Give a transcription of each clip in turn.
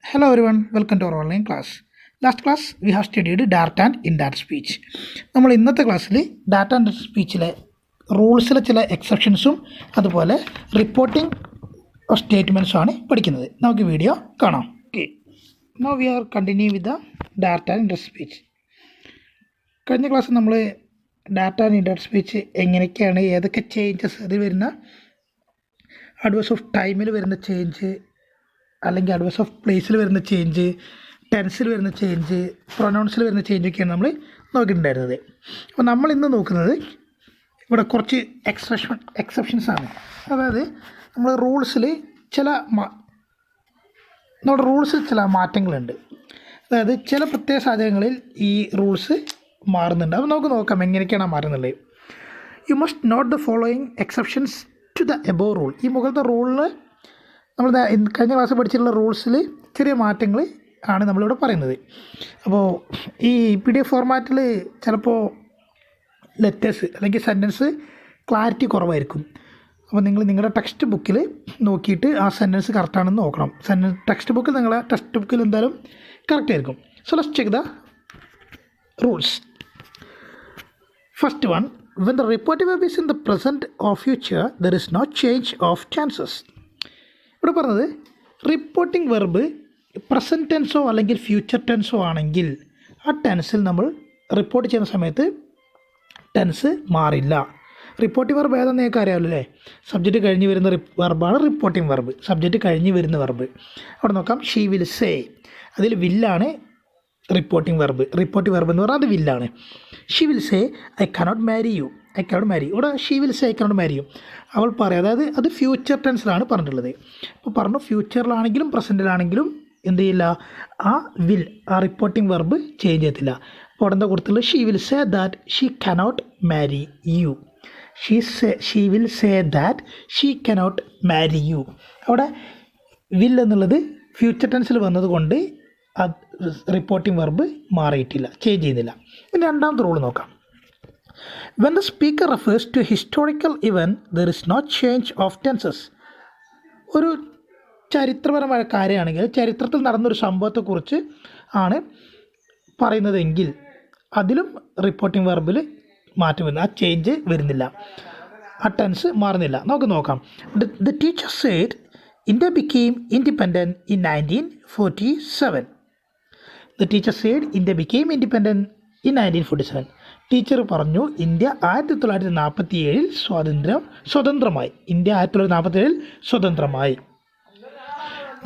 Hello everyone, welcome to our online class. Last class we have studied data and indirect speech. നമ്മൾ ഇന്നത്തെ ക്ലാസ്സിൽ data and സ്പീച്ചിലെ റൂൾസിലെ ചില എക്സെപ്ഷൻസും അതുപോലെ reporting of സ്റ്റേറ്റ്മെൻറ്റ്സും ആണ് പഠിക്കുന്നത്. നമുക്ക് വീഡിയോ കാണാം. Okay, now we are continue with the ഡാറ്റ ആൻഡ് ഇൻഡയറക്റ്റ് സ്പീച്ച്. കഴിഞ്ഞ ക്ലാസ്സിൽ നമ്മൾ ഡാറ്റ ആൻഡ് ഇൻഡയറക്റ്റ് സ്പീച്ച് എങ്ങനെയൊക്കെയാണ്, ഏതൊക്കെ ചേഞ്ചസ് അതിൽ വരുന്ന അഡ്വേഴ്സ് ഓഫ് ടൈമിൽ വരുന്ന ചേഞ്ച്, അല്ലെങ്കിൽ അഡ്വേഴ്സ് ഓഫ് പ്ലേസിൽ വരുന്ന ചേഞ്ച്, ടെൻസിൽ വരുന്ന ചേഞ്ച്, പ്രൊനൗൺസിൽ വരുന്ന ചേഞ്ചൊക്കെയാണ് നമ്മൾ നോക്കിയിട്ടുണ്ടായിരുന്നത്. അപ്പോൾ നമ്മൾ ഇന്ന് നോക്കുന്നത് ഇവിടെ കുറച്ച് എക്സെപ്ഷൻസ് ആണ്. അതായത് നമ്മൾ റൂൾസിൽ നമ്മുടെ റൂൾസിൽ ചില മാറ്റങ്ങളുണ്ട്. അതായത് ചില പ്രത്യേക സാഹചര്യങ്ങളിൽ ഈ റൂൾസ് മാറുന്നുണ്ട്. അപ്പോൾ നമുക്ക് നോക്കാം എങ്ങനെയൊക്കെയാണ് മാറുന്നുള്ളത്. You must note the following exceptions to the above rule. ഈ മുകളിലത്തെ റൂളിൽ നമ്മൾ കഴിഞ്ഞ ക്ലാസ്സിൽ പഠിച്ചിട്ടുള്ള റൂൾസിൽ ചെറിയ മാറ്റങ്ങൾ ആണ് നമ്മളിവിടെ പറയുന്നത്. അപ്പോൾ ഈ PDF ഫോർമാറ്റിൽ ചിലപ്പോൾ ലെറ്റേഴ്സ് അല്ലെങ്കിൽ സെൻറ്റൻസ് ക്ലാരിറ്റി കുറവായിരിക്കും. അപ്പോൾ നിങ്ങൾ നിങ്ങളുടെ ടെക്സ്റ്റ് ബുക്കിൽ നോക്കിയിട്ട് ആ സെൻറ്റൻസ് കറക്റ്റാണെന്ന് നോക്കണം. ടെക്സ്റ്റ് ബുക്കിൽ എന്തായാലും കറക്റ്റ് ആയിരിക്കും. So let's check the rules. First one, when the reported verb is in the present or future, there is no change of tenses. ഇവിടെ പറഞ്ഞത് റിപ്പോർട്ടിംഗ് വെർബ് പ്രസൻറ്റ് ടെൻസോ അല്ലെങ്കിൽ ഫ്യൂച്ചർ ടെൻസോ ആണെങ്കിൽ ആ ടെൻസിൽ നമ്മൾ റിപ്പോർട്ട് ചെയ്യുന്ന സമയത്ത് ടെൻസ് മാറില്ല. റിപ്പോർട്ടിംഗ് വെർബ് ഏതാണെന്ന് നിങ്ങൾക്ക് അറിയാമല്ലോ അല്ലേ? സബ്ജക്റ്റ് കഴിഞ്ഞ് വരുന്ന വെർബാണ് റിപ്പോർട്ടിംഗ് വെർബ്. സബ്ജക്റ്റ് കഴിഞ്ഞ് വരുന്ന വെർബ് അവിടെ നോക്കാം. ഷീ വിൽ സേ, അതിൽ വില്ലാണ് റിപ്പോർട്ടിംഗ് വെർബ്. റിപ്പോർട്ടിംഗ് വെർബ് എന്ന് പറഞ്ഞാൽ അത് വില്ലാണ്. She will say I cannot marry you. I cannot marry. ഇവിടെ she will say I cannot marry you അവൾ പറയും. അതായത് അത് ഫ്യൂച്ചർ ടെൻസിലാണ് പറഞ്ഞിട്ടുള്ളത്. ഇപ്പോൾ പറഞ്ഞു ഫ്യൂച്ചറിലാണെങ്കിലും പ്രസൻറ്റിലാണെങ്കിലും എന്ത് ചെയ്യില്ല, ആ വിൽ, ആ റിപ്പോർട്ടിംഗ് വെർബ് ചേഞ്ച് ചെയ്യത്തില്ല. അപ്പോൾ അവിടെ എന്താ കൊടുത്തുള്ളത്? She will say that she cannot marry you. She will say that she cannot marry you. അവിടെ വിൽ എന്നുള്ളത് ഫ്യൂച്ചർ ടെൻസിൽ വന്നതുകൊണ്ട് റിപ്പോർട്ടിംഗ് വെർബ് മാറിയിട്ടില്ല, ചേഞ്ച് ചെയ്യുന്നില്ല. ഇനി രണ്ടാമത്തെ റൂൾ നോക്കാം. When the speaker refers to a historical event, there is no change of tenses. ഒരു ചരിത്രപരമായ കാര്യമാണെങ്കിൽ, ചരിത്രത്തിൽ നടന്നൊരു സംഭവത്തെക്കുറിച്ച് ആണ് പറയുന്നതെങ്കിൽ അതിലും റിപ്പോർട്ടിംഗ് വെർബിൽ മാറ്റം വരുന്നില്ല, ആ ചേഞ്ച് വരുന്നില്ല, ആ ടെൻസ് മാറുന്നില്ല. നമുക്ക് നോക്കാം. The teacher said India became independent in 1947. The teacher said India became independent in 1947. Teacher പറഞ്ഞു ഇന്ത്യ 1947 സ്വതന്ത്രമായി. ഇന്ത്യ 1947 സ്വതന്ത്രമായി.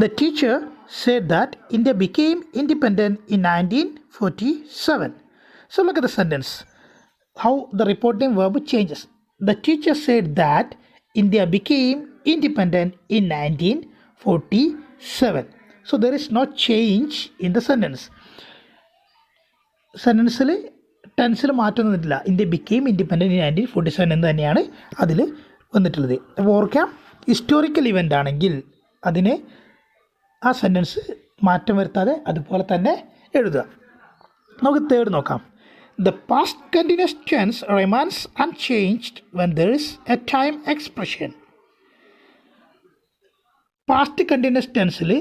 The teacher said that India became independent in 1947. So look at the sentence, how the reporting verb changes. The teacher said that India became independent in 1947. So there is no change in the sentence. സെൻറ്റൻസിൽ ടെൻസിൽ മാറ്റം വന്നിട്ടില്ല. India became independent in 1947 എന്ന് തന്നെയാണ് അതിൽ വന്നിട്ടുള്ളത്. അപ്പോൾ ഓർക്കാം, historical event ആണെങ്കിൽ അതിന് ആ സെൻറ്റൻസ് മാറ്റം വരുത്താതെ അതുപോലെ തന്നെ എഴുതുക. നമുക്ക് തേർഡ് നോക്കാം. The past continuous tense remains unchanged when there is a time expression. Past continuous ടെൻസിൽ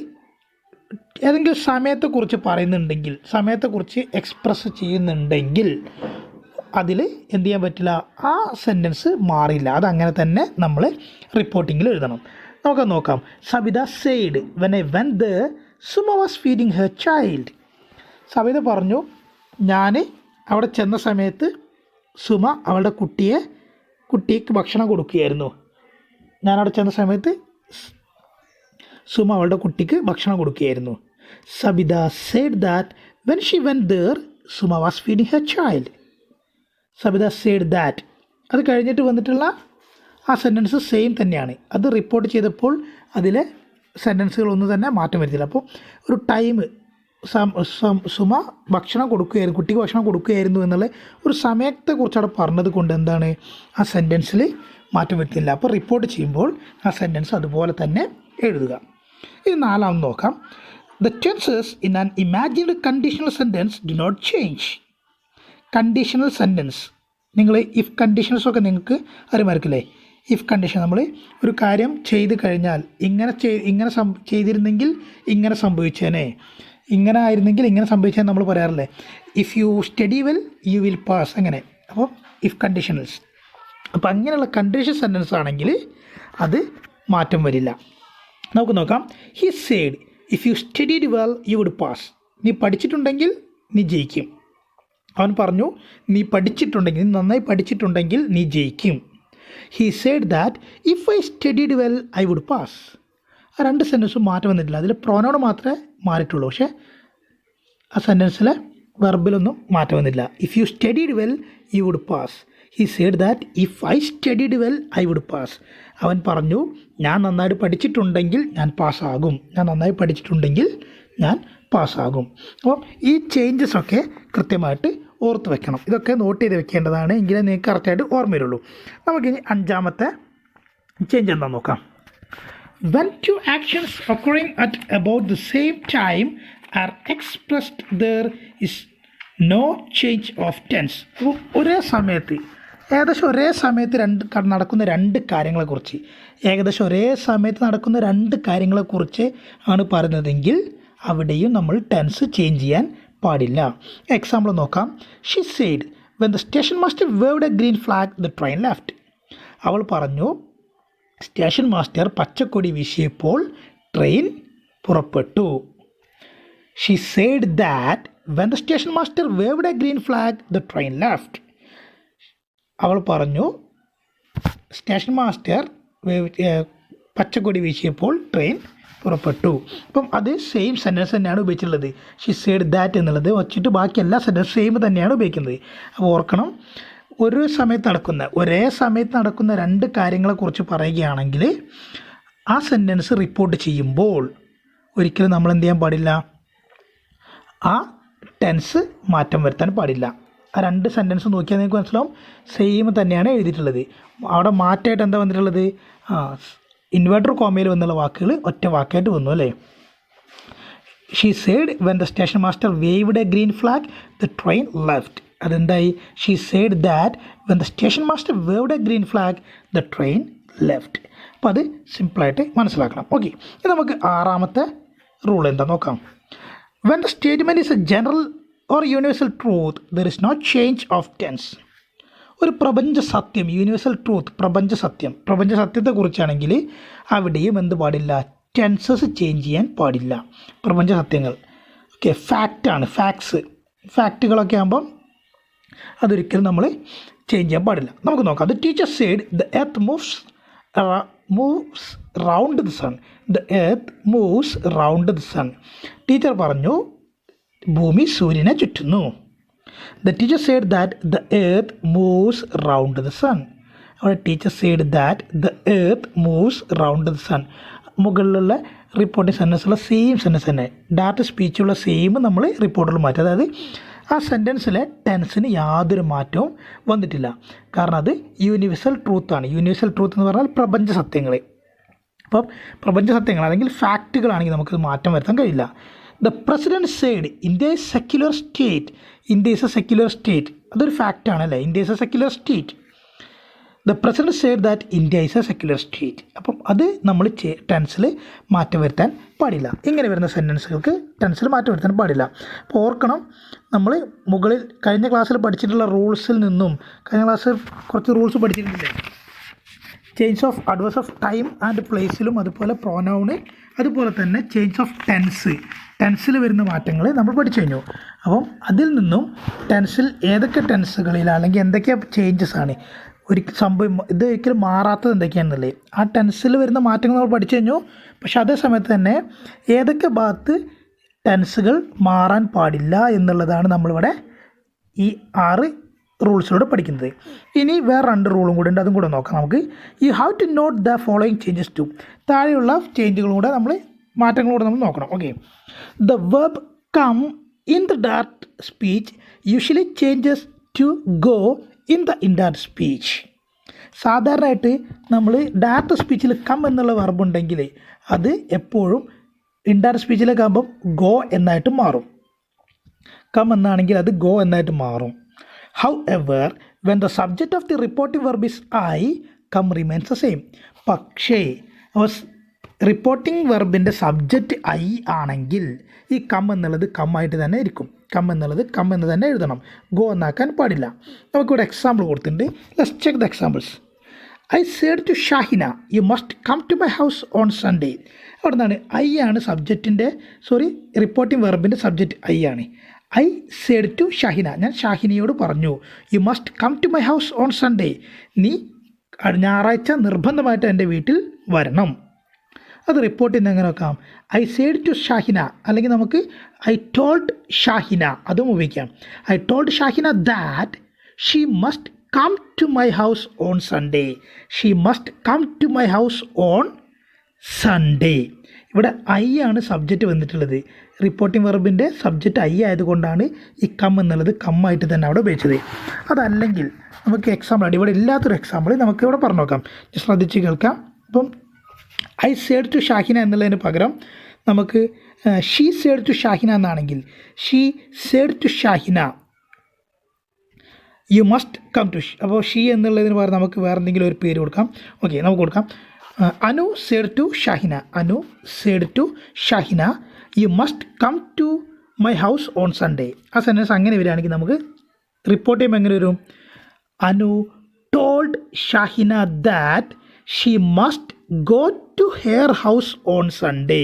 ഏതെങ്കിലും സമയത്തെക്കുറിച്ച് പറയുന്നുണ്ടെങ്കിൽ, സമയത്തെക്കുറിച്ച് എക്സ്പ്രസ് ചെയ്യുന്നുണ്ടെങ്കിൽ അതിൽ എന്ത് ചെയ്യാൻ പറ്റില്ല, ആ സെൻറ്റൻസ് മാറില്ല. അതങ്ങനെ തന്നെ നമ്മൾ റിപ്പോർട്ടിങ്ങിൽ എഴുതണം. നമുക്ക് നോക്കാം. Sabitha said when I went the Suma was feeding her child. Sabitha പറഞ്ഞു, ഞാൻ അവിടെ ചെന്ന സമയത്ത് സുമ അവളുടെ കുട്ടിക്ക് ഭക്ഷണം കൊടുക്കുകയായിരുന്നു. ഞാനവിടെ ചെന്ന സമയത്ത് സുമ അവളുടെ കുട്ടിക്ക് ഭക്ഷണം കൊടുക്കുകയായിരുന്നു. Sabitha said that when she went there, Suma was feeding her child. Sabitha said that. അത് കഴിഞ്ഞിട്ട് വന്നിട്ടുള്ള ആ സെൻറ്റൻസ് സെയിം തന്നെയാണ്. അത് റിപ്പോർട്ട് ചെയ്തപ്പോൾ അതിലെ സെൻറ്റൻസുകളൊന്നും തന്നെ മാറ്റം വരുത്തില്ല. അപ്പോൾ ഒരു ടൈം, സുമ ഭക്ഷണം കൊടുക്കുകയായിരുന്നു, കുട്ടിക്ക് ഭക്ഷണം കൊടുക്കുകയായിരുന്നു എന്നുള്ള ഒരു സമയത്തെക്കുറിച്ച് അവിടെ പറഞ്ഞത് കൊണ്ട് എന്താണ്, ആ സെൻറ്റൻസിൽ മാറ്റം വരുത്തില്ല. അപ്പോൾ റിപ്പോർട്ട് ചെയ്യുമ്പോൾ ആ സെൻറ്റൻസ് അതുപോലെ തന്നെ എഴുതുക. ഇനി നാലാമത് നോക്കാം. The tenses in an imagined conditional sentence do not change. Conditional sentence, നിങ്ങൾ ഇഫ് കണ്ടീഷൻസൊക്കെ നിങ്ങൾക്ക് അറിയുമായിരിക്കില്ലേ? If condition. നമ്മൾ ഒരു കാര്യം ചെയ്ത് കഴിഞ്ഞാൽ ഇങ്ങനെ ചെയ്തിരുന്നെങ്കിൽ ഇങ്ങനെ സംഭവിച്ചേനെ, ഇങ്ങനെ ആയിരുന്നെങ്കിൽ ഇങ്ങനെ സംഭവിച്ചാൽ നമ്മൾ പറയാറില്ലേ, if you study well you will pass, അങ്ങനെ. അപ്പോൾ ഇഫ് കണ്ടീഷണൽസ്. അപ്പോൾ അങ്ങനെയുള്ള കണ്ടീഷൻ സെൻറ്റൻസ് ആണെങ്കിൽ അത് മാറ്റം വരില്ല. നമുക്ക് നോക്കാം. He said if you studied well you would pass. നീ പഠിച്ചിട്ടുണ്ടെങ്കിൽ നീ ജയിക്കും. അവൻ പറഞ്ഞു നീ പഠിച്ചിട്ടുണ്ടെങ്കിൽ, നീ നന്നായി പഠിച്ചിട്ടുണ്ടെങ്കിൽ നീ ജയിക്കും. He said that if I studied well I would pass. ആ രണ്ട് സെൻറ്റൻസും മാറ്റം വന്നിട്ടില്ല. അതിൽ പ്രൊനൗൺ മാത്രമേ മാറിയിട്ടുള്ളൂ. പക്ഷേ ആ സെൻറ്റൻസിലെ വെർബിലൊന്നും മാറ്റം വന്നില്ല. If you studied well you would pass. He said that if I studied well I would pass. അവൻ പറഞ്ഞു ഞാൻ നന്നായിട്ട് പഠിച്ചിട്ടുണ്ടെങ്കിൽ ഞാൻ പാസ്സാകും. ഞാൻ നന്നായി പഠിച്ചിട്ടുണ്ടെങ്കിൽ ഞാൻ പാസ്സാകും. അപ്പോൾ ഈ ചേഞ്ചസൊക്കെ കൃത്യമായിട്ട് ഓർത്ത് വെക്കണം. ഇതൊക്കെ നോട്ട് ചെയ്ത് വെക്കേണ്ടതാണ്, എങ്കിലേ നിങ്ങൾക്ക് കറക്റ്റായിട്ട് ഓർമ്മ വരുള്ളൂ. നമുക്കിനി 5ാമത്തെ ചേഞ്ച് എന്താണെന്ന് നോക്കാം. When two actions occurring at about the same time are expressed, there is no change of tense. അപ്പോൾ ഒരേ സമയത്ത് നടക്കുന്ന രണ്ട് കാര്യങ്ങളെക്കുറിച്ച് ആണ് പറയുന്നതെങ്കിൽ അവിടെയും നമ്മൾ ടെൻസ് ചേഞ്ച് ചെയ്യാൻ പാടില്ല. എക്സാമ്പിൾ നോക്കാം. She said when the station master waved a green flag the train left. അവൾ പറഞ്ഞു സ്റ്റേഷൻ മാസ്റ്റർ പച്ചക്കൊടി വീശിയപ്പോൾ ട്രെയിൻ പുറപ്പെട്ടു. She said that when the station master waved a green flag the train left. അവൾ പറഞ്ഞു station master പച്ചക്കൊടി വീശിയപ്പോൾ train പുറപ്പെട്ടു. അപ്പം അത് സെയിം സെൻറ്റൻസ് തന്നെയാണ് ഉപയോഗിച്ചിട്ടുള്ളത്. ഷി സെയ്ഡ് ദാറ്റ് എന്നുള്ളത് വച്ചിട്ട് ബാക്കി എല്ലാ സെൻറ്റൻസും സെയിം തന്നെയാണ് ഉപയോഗിക്കുന്നത്. അപ്പോൾ ഓർക്കണം, ഒരേ സമയത്ത് നടക്കുന്ന രണ്ട് കാര്യങ്ങളെക്കുറിച്ച് പറയുകയാണെങ്കിൽ ആ സെൻറ്റൻസ് റിപ്പോർട്ട് ചെയ്യുമ്പോൾ ഒരിക്കലും നമ്മൾ എന്ത് ചെയ്യാൻ പാടില്ല, ആ ടെൻസ് മാറ്റം വരുത്താൻ പാടില്ല. ആ രണ്ട് സെൻറ്റൻസ് നോക്കിയാൽ നിങ്ങൾക്ക് മനസ്സിലാവും സെയിം തന്നെയാണ് എഴുതിയിട്ടുള്ളത്. അവിടെ മാറ്റമായിട്ട് എന്താ വന്നിട്ടുള്ളത്, ഇൻവേർട്ടർ കോമയിൽ വന്നുള്ള വാക്കുകൾ ഒറ്റ വാക്കായിട്ട് വന്നു അല്ലേ. She said when the station master waved a green flag the train left. അതെന്തായി, she said that when the station master waved a green flag the train left. അപ്പോൾ അത് സിമ്പിളായിട്ട് മനസ്സിലാക്കണം. ഓക്കെ, ഇത് നമുക്ക് 6ാമത്തെ റൂൾ എന്താ നോക്കാം. When the statement is a general or universal truth there is no change of tense. ഒരു പ്രപഞ്ച സത്യം, യൂണിവേഴ്സൽ ട്രൂത്ത്, പ്രപഞ്ച സത്യത്തെക്കുറിച്ചാണെങ്കിൽ അവിടെയും എന്ത് പാടില്ല, ടെൻസസ് ചേഞ്ച് ചെയ്യാൻ പാടില്ല. പ്രപഞ്ച സത്യങ്ങൾ ഓക്കെ ഫാക്റ്റാണ്, ഫാക്റ്റുകളൊക്കെ ആകുമ്പം അതൊരിക്കലും നമ്മൾ ചേഞ്ച് ചെയ്യാൻ പാടില്ല. നമുക്ക് നോക്കാം. The teacher said the earth moves round the sun. The earth moves round the sun. Teacher പറഞ്ഞു ഭൂമി സൂര്യനെ ചുറ്റുന്നു. The teacher said that the earth moves round the sun. Our teacher said that the earth moves round the sun. മുകളിലുള്ള reporting സെൻറ്റൻസുള്ള same sentence തന്നെ, data സ്പീച്ചുള്ള same നമ്മൾ റിപ്പോർട്ടിൽ മാറ്റും. അതായത് ആ സെൻറ്റൻസിലെ ടെൻസിന് യാതൊരു മാറ്റവും വന്നിട്ടില്ല. കാരണം അത് യൂണിവേഴ്സൽ ട്രൂത്താണ്. യൂണിവേഴ്സൽ ട്രൂത്ത് എന്ന് പറഞ്ഞാൽ പ്രപഞ്ച സത്യങ്ങൾ. അപ്പം പ്രപഞ്ച സത്യങ്ങൾ അല്ലെങ്കിൽ ഫാക്റ്റുകളാണെങ്കിൽ നമുക്ക് മാറ്റം വരുത്താൻ കഴിയില്ല. The president said India is secular state. India is a secular state. അതൊരു ഫാക്റ്റാണല്ലേ, India is a secular state. The president said that India is a secular state. അപ്പം അത് നമ്മൾ ടെൻസിൽ മാറ്റം വരുത്താൻ പാടില്ല. ഇങ്ങനെ വരുന്ന സെൻറ്റൻസുകൾക്ക് ടെൻസിൽ മാറ്റം വരുത്താൻ പാടില്ല. അപ്പോൾ ഓർക്കണം, നമ്മൾ മുകളിൽ കഴിഞ്ഞ ക്ലാസ്സിൽ പഠിച്ചിട്ടുള്ള റൂൾസിൽ നിന്നും, കഴിഞ്ഞ ക്ലാസ്സിൽ കുറച്ച് റൂൾസ് പഠിച്ചിട്ടില്ലേ, change of adverbs of time and പ്ലേസിലും അതുപോലെ പ്രോനൗണ്, അതുപോലെ തന്നെ ചേഞ്ച് ഓഫ് ടെൻസിൽ വരുന്ന മാറ്റങ്ങൾ നമ്മൾ പഠിച്ചു കഴിഞ്ഞു. അപ്പം അതിൽ നിന്നും ടെൻസിൽ ഏതൊക്കെ ടെൻസുകളിൽ അല്ലെങ്കിൽ എന്തൊക്കെ ചേഞ്ചസ് ആണ് ഇത് ഒരിക്കലും മാറാത്തത് എന്തൊക്കെയാണെന്നുള്ളത്, ആ ടെൻസിൽ വരുന്ന മാറ്റങ്ങൾ നമ്മൾ പഠിച്ചു കഴിഞ്ഞു. പക്ഷെ അതേ സമയത്ത് തന്നെ ഏതൊക്കെ ഭാഗത്ത് ടെൻസുകൾ മാറാൻ പാടില്ല എന്നുള്ളതാണ് നമ്മളിവിടെ ഈ 6 റൂൾസിലൂടെ പഠിക്കുന്നത്. ഇനി വേറെ 2 റൂളും കൂടെ ഉണ്ട്, അതും കൂടെ നോക്കാം നമുക്ക്. You have to note the following changes too. താഴെയുള്ള ചേഞ്ചുകളും കൂടെ മാറ്റങ്ങളൂടെ നമ്മൾ നോക്കണം. ഓക്കെ, the verb come in the direct speech usually changes to go in the indirect speech. സാധാരണയായിട്ട് നമ്മൾ ഡയറക്റ്റ് സ്പീച്ചിൽ കം എന്നുള്ള വെർബ് ഉണ്ടെങ്കിൽ അത് എപ്പോഴും ഇൻഡയറക്റ്റ് സ്പീച്ചിലേക്ക് ആകുമ്പം ഗോ എന്നായിട്ട് മാറും. കം എന്നാണെങ്കിൽ അത് ഗോ എന്നായിട്ട് മാറും. However, when the subject of the reporting verb is I, come remains the same. പക്ഷേ റിപ്പോർട്ടിംഗ് വെർബിൻ്റെ സബ്ജക്റ്റ് ഐ ആണെങ്കിൽ ഈ കം എന്നുള്ളത് കമ്മായിട്ട് തന്നെ ഇരിക്കും. കം എന്നുള്ളത് കം എന്ന് തന്നെ എഴുതണം, ഗോ എന്നാക്കാൻ പാടില്ല. നമുക്കിവിടെ എക്സാമ്പിൾ കൊടുത്തിട്ടുണ്ട്. Let's check the examples. I said to Shahina you must come to my house on Sunday. അവിടെ നിന്നാണ് ഐ ആണ് സബ്ജക്റ്റിൻ്റെ റിപ്പോർട്ടിംഗ് വെർബിൻ്റെ സബ്ജക്റ്റ് ഐ ആണ്. ഐ സേഡ് ടു ഷാഹിന, ഞാൻ ഷാഹിനയോട് പറഞ്ഞു you must come to my house on Sunday, നീ ഞായറാഴ്ച നിർബന്ധമായിട്ട് എൻ്റെ വീട്ടിൽ വരണം. അത് റിപ്പോർട്ട് ചെയ്യുന്ന എങ്ങനെ നോക്കാം? ഐ സേഡ് ടു ഷാഹിന, അല്ലെങ്കിൽ നമുക്ക് ഐ ടോൾഡ് ഷാഹിന അതും ഉപയോഗിക്കാം. I told Shahina that she must come to my house on Sunday. She must come to my house on Sunday. ഇവിടെ ഐ ആണ് സബ്ജക്റ്റ് വന്നിട്ടുള്ളത്. റിപ്പോർട്ടിംഗ് വെർബിൻ്റെ സബ്ജക്റ്റ് ഐ ആയതുകൊണ്ടാണ് ഈ കം എന്നുള്ളത് കമ്മായിട്ട് തന്നെ അവിടെ ഉപയോഗിച്ചത്. അതല്ലെങ്കിൽ നമുക്ക് എക്സാമ്പിൾ ആയിട്ട് ഇവിടെ ഇല്ലാത്തൊരു എക്സാമ്പിൾ നമുക്ക് ഇവിടെ പറഞ്ഞു നോക്കാം. ശ്രദ്ധിച്ച് കേൾക്കാം. അപ്പം ഐ സേഡ് ടു ഷാഹിന എന്നുള്ളതിന് പകരം നമുക്ക് ഷീ സേഡ് ടു ഷാഹിന എന്നാണെങ്കിൽ she said to Shahina you must come to. അപ്പോൾ ഷീ എന്നുള്ളതിന് പകരം നമുക്ക് വേറെ എന്തെങ്കിലും ഒരു പേര് കൊടുക്കാം. ഓക്കെ, നമുക്ക് കൊടുക്കാം Anu said to Shahina. Anu said to Shahina you must come to my house on Sunday. ആ സെൻറ്റൻസ് അങ്ങനെ വരികയാണെങ്കിൽ നമുക്ക് റിപ്പോർട്ട് ചെയ്യുമ്പോൾ എങ്ങനെ വരും? Anu told Shahina that she must go to her house on Sunday.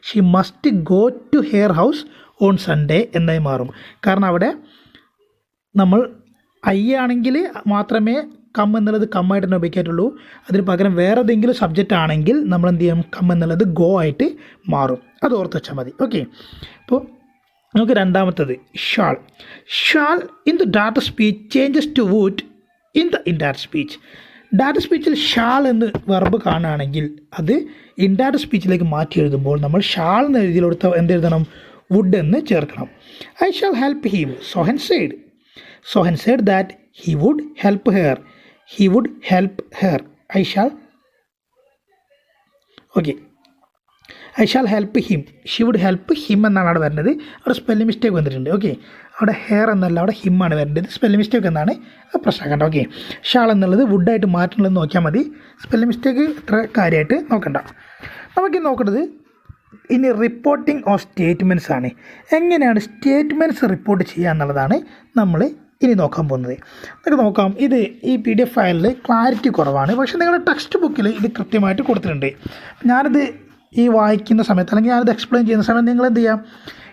She must go to her house on Sunday എന്നായി മാറും. കാരണം അവിടെ നമ്മൾ ഐ ആണെങ്കിൽ മാത്രമേ കം എന്നുള്ളത് കമ്മായിട്ട് തന്നെ ഉപയോഗിക്കാറ്റുള്ളൂ. അതിന് പകരം വേറെ ഏതെങ്കിലും സബ്ജക്റ്റ് ആണെങ്കിൽ നമ്മൾ എന്ത് ചെയ്യും? കം എന്നുള്ളത് ഗോ ആയിട്ട് മാറും. അത് ഓർത്ത് വെച്ചാൽ മതി. ഓക്കെ, അപ്പോൾ നമുക്ക് രണ്ടാമത്തത് shall. Shall in the direct speech changes to would in the indirect speech. Direct സ്പീച്ചിൽ ഷാൾ എന്ന് വെർബ് കാണുകയാണെങ്കിൽ അത് ഇൻഡയറക്റ്റ് സ്പീച്ചിലേക്ക് മാറ്റി എഴുതുമ്പോൾ നമ്മൾ ഷാൾ എന്ന് എഴുതി കൊടുത്ത എന്തെഴുതണം? വുഡ് എന്ന് ചേർക്കണം. I shall help him, Sohan said. Sohan said that he would help her. He would help her. I shall help him. She would help him എന്നാണ് അവിടെ വരുന്നത്. അവിടെ സ്പെല്ലിംഗ് മിസ്റ്റേക്ക് വന്നിട്ടുണ്ട്. ഓക്കെ, അവിടെ ഹെയർ എന്നല്ല അവിടെ ഹിം ആണ് വരേണ്ടത്. സ്പെല്ലിംഗ് മിസ്റ്റേക്ക് എന്നാണ് പ്രശ്നമാക്കേണ്ട. ഓക്കെ, ഷാൾ എന്നുള്ളത് വുഡായിട്ട് മാറ്റണമെന്ന് നോക്കിയാൽ മതി. സ്പെല്ലിംഗ് മിസ്റ്റേക്ക് ഇത്ര കാര്യമായിട്ട് നോക്കണ്ട. നമുക്ക് നോക്കേണ്ടത് ഇനി റിപ്പോർട്ടിംഗ് ഓഫ് സ്റ്റേറ്റ്മെൻറ്റ്സ് ആണ്. എങ്ങനെയാണ് സ്റ്റേറ്റ്മെൻറ്റ്സ് റിപ്പോർട്ട് ചെയ്യുക എന്നുള്ളതാണ് നമ്മൾ ഇനി നോക്കാൻ പോകുന്നത്. നമുക്ക് നോക്കാം. ഇത് ഈ PDF ഫയലിൽ ക്ലാരിറ്റി കുറവാണ്, പക്ഷേ നിങ്ങളുടെ ടെക്സ്റ്റ് ബുക്കിൽ ഇത് കൃത്യമായിട്ട് കൊടുത്തിട്ടുണ്ട്. ഞാനിത് ഈ വായിക്കുന്ന സമയത്ത് അല്ലെങ്കിൽ ഞാനിത് എക്സ്പ്ലെയിൻ ചെയ്യുന്ന സമയത്ത് നിങ്ങൾ എന്ത് ചെയ്യാം?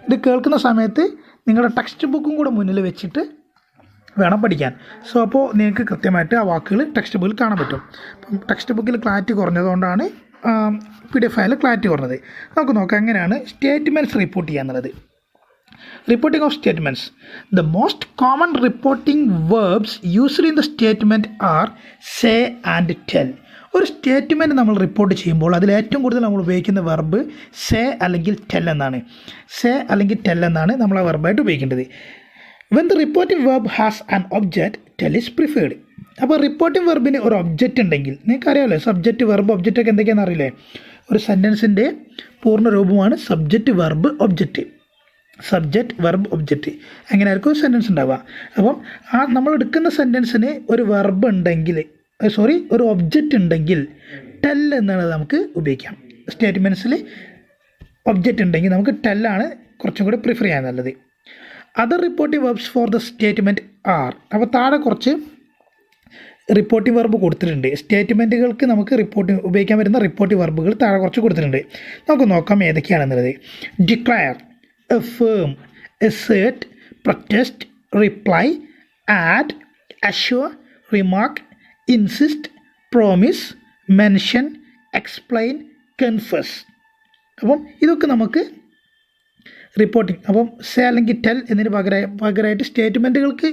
ഇത് കേൾക്കുന്ന സമയത്ത് നിങ്ങളുടെ ടെക്സ്റ്റ് ബുക്കും കൂടെ മുന്നിൽ വെച്ചിട്ട് വേണം പഠിക്കാൻ. സോ അപ്പോൾ നിങ്ങൾക്ക് കൃത്യമായിട്ട് ആ വാക്കുകൾ ടെക്സ്റ്റ് ബുക്കിൽ കാണാൻ പറ്റും. അപ്പം ടെക്സ്റ്റ് ബുക്കിൽ ക്ലാരിറ്റി കുറഞ്ഞതുകൊണ്ടാണ് PDF ഫയലിൽ ക്ലാരിറ്റി കുറഞ്ഞത്. നമുക്ക് നോക്കാം എങ്ങനെയാണ് സ്റ്റേറ്റ്മെൻറ്റ്സ് റിപ്പോർട്ട് ചെയ്യുക എന്നുള്ളത്. Reporting of statements. The most common reporting verbs used in the statement are say and tell. ഒരു സ്റ്റേറ്റ്മെൻറ്റ് നമ്മൾ റിപ്പോർട്ട് ചെയ്യുമ്പോൾ അതിൽ ഏറ്റവും കൂടുതൽ നമ്മൾ ഉപയോഗിക്കുന്ന വെർബ് സേ അല്ലെങ്കിൽ ടെൽ എന്നാണ്. സേ അല്ലെങ്കിൽ ടെൽ എന്നാണ് നമ്മൾ ആ വെർബായിട്ട് ഉപയോഗിക്കേണ്ടത്. When the reporting verb has an object, tell is preferred. അപ്പോൾ റിപ്പോർട്ടിംഗ് വെർബിന് ഒരു ഒബ്ജക്റ്റ് ഉണ്ടെങ്കിൽ നിങ്ങൾക്കറിയാമല്ലോ, സബ്ജക്റ്റ് വെർബ് ഒബ്ജക്റ്റ് ഒക്കെ എന്തൊക്കെയാണെന്ന് അറിയില്ലേ? ഒരു സെൻറ്റൻസിൻ്റെ പൂർണ്ണ രൂപമാണ് subject verb object. Subject verb object അങ്ങനെയായിരിക്കും സെൻറ്റൻസ് ഉണ്ടാവുക. അപ്പം നമ്മൾ എടുക്കുന്ന സെൻറ്റൻസിന് ഒരു വെർബ് ഉണ്ടെങ്കിൽ ഒരു ഒബ്ജക്റ്റ് ഉണ്ടെങ്കിൽ ടെൽ എന്നാണ് നമുക്ക് ഉപയോഗിക്കാം. സ്റ്റേറ്റ്മെൻറ്റ്സിൽ ഒബ്ജക്റ്റ് ഉണ്ടെങ്കിൽ നമുക്ക് ടെല്ലാണ് കുറച്ചും കൂടി പ്രിഫർ ചെയ്യാൻ നല്ലത്. Other reporting verbs for the statement are. അപ്പോൾ താഴെ കുറച്ച് റിപ്പോർട്ടിംഗ് വെർബ് കൊടുത്തിട്ടുണ്ട്. സ്റ്റേറ്റ്മെൻറ്റുകൾക്ക് നമുക്ക് ഉപയോഗിക്കാൻ വരുന്ന റിപ്പോർട്ടിംഗ് വെർബുകൾ താഴെ കുറച്ച് കൊടുത്തിട്ടുണ്ട്. നമുക്ക് നോക്കാം ഏതൊക്കെയാണെന്നുള്ളത്. Declare, affirm, assert, protest, reply, add, assure, remark, insist, promise, mention, explain, confess. അപ്പം ഇതൊക്കെ നമുക്ക് റിപ്പോർട്ടിംഗ്. അപ്പം സേ അല്ലെങ്കിൽ ടെൽ എന്നതിന് പകരമായിട്ട് സ്റ്റേറ്റ്മെൻറ്റുകൾക്ക്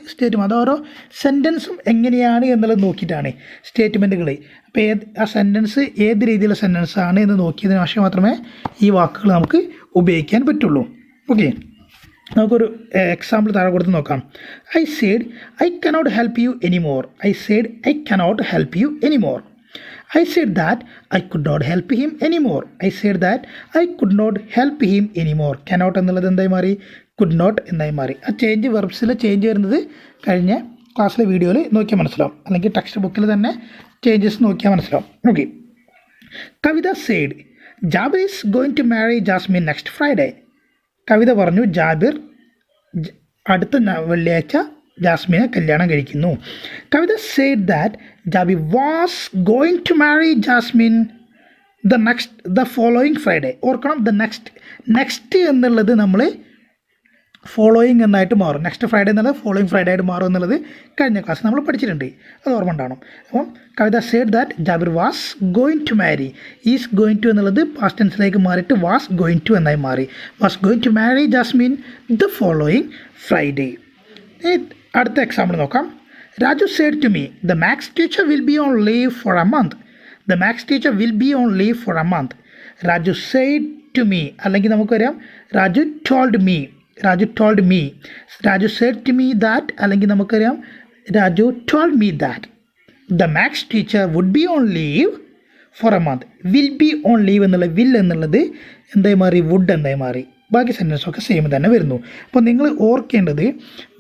അത് ഓരോ സെൻറ്റൻസും എങ്ങനെയാണ് എന്നുള്ളത് നോക്കിയിട്ടാണ് സ്റ്റേറ്റ്മെൻറ്റുകൾ. അപ്പോൾ ആ സെൻറ്റൻസ് ഏത് രീതിയിലുള്ള സെൻറ്റൻസ് ആണ് എന്ന് നോക്കിയതിന് ശേഷം മാത്രമേ ഈ വാക്കുകൾ നമുക്ക് ഉപയോഗിക്കാൻ പറ്റുള്ളൂ. ഓക്കെ, നമുക്കൊരു എക്സാമ്പിൾ താഴെ കൊടുത്ത് നോക്കാം. I said I cannot help you anymore. I said I cannot help you anymore. I said that I could not help him anymore. I said that I could not help him anymore. Cannot എന്നുള്ളത് എന്തായി മാറി? Could not എന്നായി മാറി. ആ change വെർബ്സിൽ change വരുന്നത് കഴിഞ്ഞ ക്ലാസ്സിലെ വീഡിയോയിൽ നോക്കിയാൽ മനസ്സിലാവും, അല്ലെങ്കിൽ ടെക്സ്റ്റ് ബുക്കിൽ തന്നെ ചേഞ്ചസ് നോക്കിയാൽ മനസ്സിലാവും. Okay. Kavita said Jabir is going to marry Jasmine next Friday. Kavita പറഞ്ഞു ജാബിർ അടുത്ത വെള്ളിയാഴ്ച ജാസ്മിനെ കല്യാണം കഴിക്കുന്നു. Kavita said that Jabir was going to marry Jasmine the following Friday. ഓർക്കണം, നെക്സ്റ്റ് എന്നുള്ളത് നമ്മൾ ഫോളോയിങ് എന്നായിട്ട് മാറും. നെക്സ്റ്റ് ഫ്രൈഡേ എന്നുള്ളത് ഫോളോയിങ് ഫ്രൈഡേ ആയിട്ട് മാറും എന്നുള്ളത് കഴിഞ്ഞ ക്ലാസ് നമ്മൾ പഠിച്ചിട്ടുണ്ട്, അത് ഓർമ്മ ഉണ്ടാവണം. അപ്പം Kavita said that Jabir was going to marry, is going to എന്നുള്ളത് പാസ്റ്റ് ടെൻസിലേക്ക് മാറിയിട്ട് വാസ് ഗോയിങ് ടു എന്നായി മാറി. Was going to marry Jasmine the following Friday. അടുത്ത എക്സാമ്പിൾ നോക്കാം. Raju said to me the maths teacher will be on leave for a month. The maths teacher will be on leave for a month. Raju said to me, അല്ലെങ്കിൽ നമുക്കറിയാം Raju told me. Raju told me. Raju said to me that, അല്ലെങ്കിൽ നമുക്കറിയാം Raju told me that the maths teacher would be on leave for a month. Will be on leave എന്നുള്ള will എന്നുള്ളത് എന്തായി മാറി, would എന്തായി മാറി. ബാക്കി സെൻറ്റൻസൊക്കെ സെയിം തന്നെ വരുന്നു. അപ്പോൾ നിങ്ങൾ ഓർക്കേണ്ടത്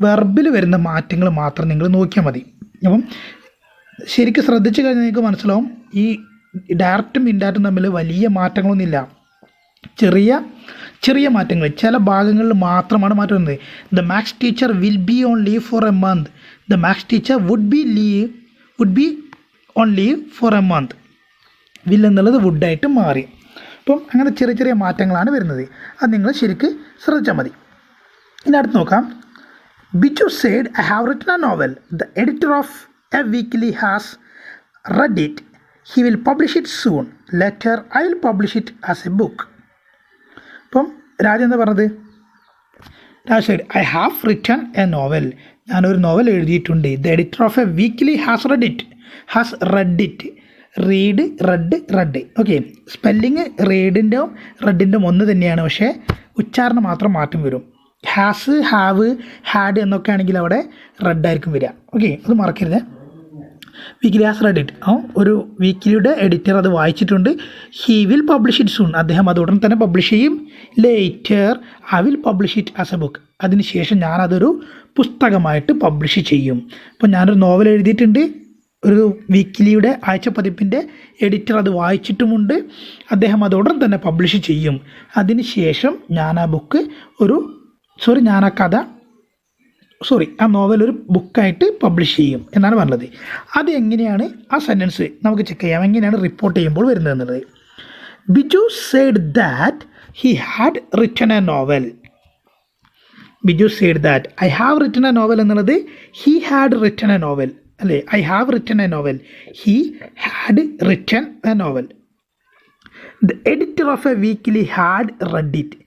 വെർബിൽ വരുന്ന മാറ്റങ്ങൾ മാത്രം നിങ്ങൾ നോക്കിയാൽ മതി. അപ്പം ശരിക്കും ശ്രദ്ധിച്ചു കഴിഞ്ഞാൽ നിങ്ങൾക്ക് മനസ്സിലാവും ഈ ഡയറക്റ്റും ഇൻഡയറക്റ്റും തമ്മിൽ വലിയ മാറ്റങ്ങളൊന്നുമില്ല. ചെറിയ മാറ്റങ്ങൾ ചില ഭാഗങ്ങളിൽ മാത്രമാണ് മാറ്റം വരുന്നത്. The maths teacher will be on leave for a month. The maths teacher would be on leave for a month. Will എന്നുള്ളത് വുഡായിട്ട് മാറി. അപ്പം അങ്ങനെ ചെറിയ മാറ്റങ്ങളാണ് വരുന്നത്. അത് നിങ്ങൾ ശരിക്കും ശ്രദ്ധിച്ചാൽ മതി. ഇനി അടുത്ത് നോക്കാം. Biju said I have written a novel. The editor of a weekly has read it. He will publish it soon. Later I will publish it as a book. അപ്പം രാജ എന്താ പറഞ്ഞത്? Raj said I have written a novel. ഞാനൊരു novel എഴുതിയിട്ടുണ്ട്. The editor of a weekly has read it. Read, read. Okay, spelling റീഡിൻ്റെ റെഡിൻ്റെ ഒന്ന് തന്നെയാണ്, പക്ഷേ ഉച്ചാരണം മാത്രം മാറ്റം വരും. ഹാസ്, ഹാവ്, ഹാഡ് എന്നൊക്കെ ആണെങ്കിൽ അവിടെ റെഡായിരിക്കും വരിക. ഓക്കെ, അത് മറക്കരുത്. Weekly has read it. ഒരു വീക്കിലിയുടെ എഡിറ്റർ അത് വായിച്ചിട്ടുണ്ട്. He will publish it soon. അദ്ദേഹം അത് ഉടൻ തന്നെ പബ്ലിഷ് ചെയ്യും. Later I will publish it as a book. അതിനുശേഷം ഞാനതൊരു പുസ്തകമായിട്ട് പബ്ലിഷ് ചെയ്യും. അപ്പോൾ ഞാനൊരു നോവൽ എഴുതിയിട്ടുണ്ട്. ഒരു വീക്കിലിയുടെ ആഴ്ചപ്പതിപ്പിൻ്റെ എഡിറ്റർ അത് വായിച്ചിട്ടുമുണ്ട്. അദ്ദേഹം അത് ഉടൻ തന്നെ പബ്ലിഷ് ചെയ്യും. അതിനുശേഷം ഞാൻ ആ നോവൽ ഒരു ബുക്കായിട്ട് പബ്ലിഷ് ചെയ്യും എന്നാണ് പറഞ്ഞത്. അത് എങ്ങനെയാണ് ആ സെൻറ്റൻസ് നമുക്ക് ചെക്ക് ചെയ്യാം, എങ്ങനെയാണ് റിപ്പോർട്ട് ചെയ്യുമ്പോൾ വരുന്നത് എന്നുള്ളത്. Biju said that he had written a novel. Biju said that I have written a novel എന്നുള്ളത് he had written a novel അല്ലേ? I have written a novel, he had written a novel. The editor of a weekly had read it.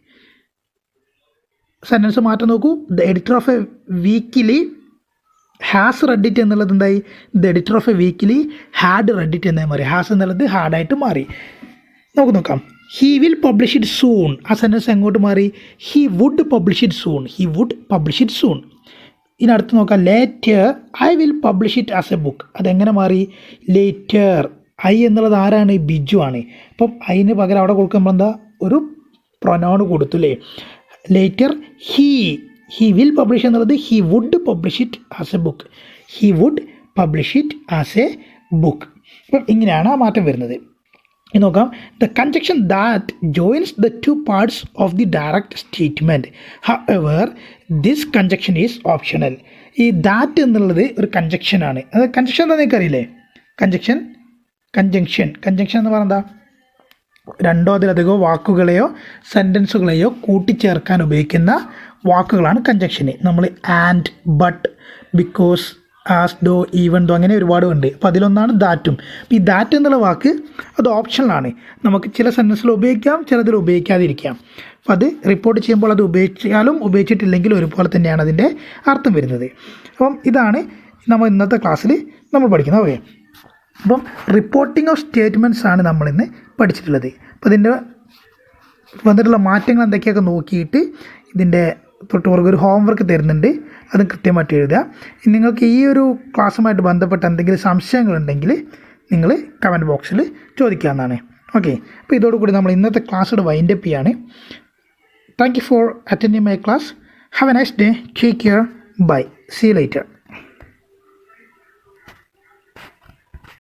Sentence മാറ്റം നോക്കൂ. The editor of a weekly has read it എന്നുള്ളത് എന്തായി? The editor of a weekly had read it എന്നായി മാറി. Has എന്നുള്ളത് ഹാഡായിട്ട് മാറി. നമുക്ക് നോക്കാം. He will publish it soon. ആ സെൻറ്റൻസ് എങ്ങോട്ട് മാറി? He would publish it soon. ഇനി അടുത്ത് നോക്കാം. Later I will publish it as a book. അതെങ്ങനെ മാറി? ലേറ്റർ. ഐ എന്നുള്ളത് ആരാണ്? ബിജു ആണ്. അപ്പം അതിന് പകരം അവിടെ കൊടുക്കുമ്പോൾ എന്താ ഒരു പ്രൊനൗൺ കൊടുത്തു അല്ലേ? ലേറ്റർ ഹി വിൽ പബ്ലിഷ് എന്നുള്ളത് he would publish it as a book. അപ്പം ഇങ്ങനെയാണ് ആ മാറ്റം വരുന്നത്. ഇനി നോക്കാം. The conjunction that joins the two parts of the direct statement. However this conjunction is optional. ഈ ദാറ്റ് എന്നുള്ളത് ഒരു കൺജക്ഷനാണ്. അത് കൺജക്ഷൻ എന്താ നിങ്ങൾക്കറിയില്ലേ? കൺജക്ഷൻ എന്ന് പറഞ്ഞാൽ എന്താ? രണ്ടോ അതിലധികമോ വാക്കുകളെയോ സെൻറ്റൻസുകളെയോ കൂട്ടിച്ചേർക്കാൻ ഉപയോഗിക്കുന്ന വാക്കുകളാണ് കൺജക്ഷന്. നമ്മൾ and, but, because, as, though, even though അങ്ങനെ ഒരുപാട് ഉണ്ട്. അപ്പോൾ അതിലൊന്നാണ് ദാറ്റും. അപ്പോൾ ഈ ദാറ്റ് എന്നുള്ള വാക്ക് അത് ഓപ്ഷണലാണ്. നമുക്ക് ചില സെൻറ്റൻസിൽ ഉപയോഗിക്കാം, ചിലതിൽ ഉപയോഗിക്കാതിരിക്കാം. അപ്പോൾ അത് റിപ്പോർട്ട് ചെയ്യുമ്പോൾ അത് ഉപയോഗിച്ചാലും ഉപയോഗിച്ചിട്ടില്ലെങ്കിലും ഒരുപോലെ തന്നെയാണ് അതിൻ്റെ അർത്ഥം വരുന്നത്. അപ്പം ഇതാണ് നമ്മൾ ഇന്നത്തെ ക്ലാസ്സിൽ നമ്മൾ പഠിക്കുന്നത്. ഓക്കെ, അപ്പം റിപ്പോർട്ടിംഗ് ഓഫ് സ്റ്റേറ്റ്മെൻറ്റ്സ് ആണ് നമ്മളിന്ന് പഠിച്ചിട്ടുള്ളത്. അപ്പോൾ ഇതിൻ്റെ വന്നിട്ടുള്ള മാറ്റങ്ങൾ എന്തൊക്കെയൊക്കെ നോക്കിയിട്ട് ഇതിൻ്റെ തൊട്ടുപുറകെ ഒരു ഹോംവർക്ക് തരുന്നുണ്ട്, അത് കൃത്യമായിട്ട് എഴുതുക. നിങ്ങൾക്ക് ഈ ഒരു ക്ലാസ്സുമായിട്ട് ബന്ധപ്പെട്ട എന്തെങ്കിലും സംശയങ്ങളുണ്ടെങ്കിൽ നിങ്ങൾ കമൻറ്റ് ബോക്സിൽ ചോദിക്കാവുന്നതാണ്. ഓക്കെ, അപ്പോൾ ഇതോടുകൂടി നമ്മൾ ഇന്നത്തെ ക്ലാസ്സോട് വൈൻഡപ്പ് ചെയ്യാണ്. Thank you for attending my class. Have a nice day. Take care. Bye. See you later.